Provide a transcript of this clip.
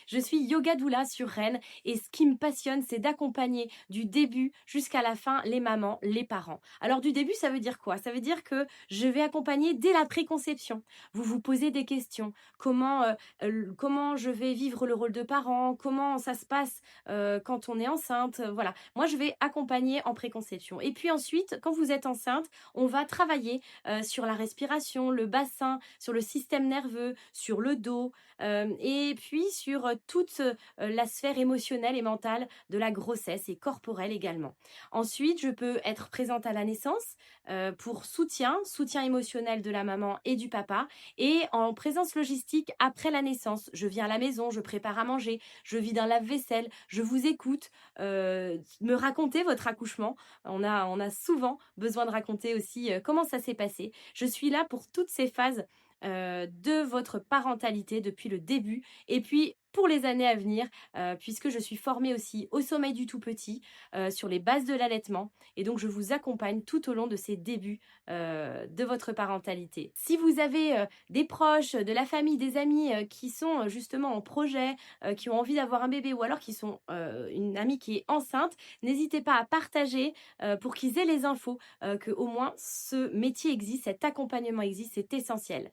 Je suis yoga doula sur Rennes et ce qui me passionne, c'est d'accompagner du début jusqu'à la fin les mamans, les parents. Alors du début, ça veut dire quoi? Ça veut dire que je vais accompagner dès la préconception. Vous vous posez des questions. Comment je vais vivre le rôle de parent? Comment ça se passe quand on est enceinte? Voilà. Moi, je vais accompagner en préconception. Et puis ensuite, quand vous êtes enceinte, on va travailler sur la respiration, le bassin, sur le système nerveux, sur le dos, et puis sur toute la sphère émotionnelle et mentale de la grossesse et corporelle également. Ensuite, je peux être présente à la naissance pour soutien émotionnel de la maman et du papa, et en présence logistique après la naissance. Je viens à la maison, je prépare à manger, je vide un lave-vaisselle, je vous écoute, me raconter votre accouchement. On a souvent besoin de raconter aussi comment ça s'est passé. Je suis là pour toutes ces phases de votre parentalité depuis le début et puis pour les années à venir, puisque je suis formée aussi au sommeil du tout petit, sur les bases de l'allaitement, et donc je vous accompagne tout au long de ces débuts de votre parentalité. Si vous avez des proches, de la famille, des amis qui sont justement en projet, qui ont envie d'avoir un bébé, ou alors qui sont une amie qui est enceinte, n'hésitez pas à partager pour qu'ils aient les infos, que au moins ce métier existe, cet accompagnement existe, c'est essentiel.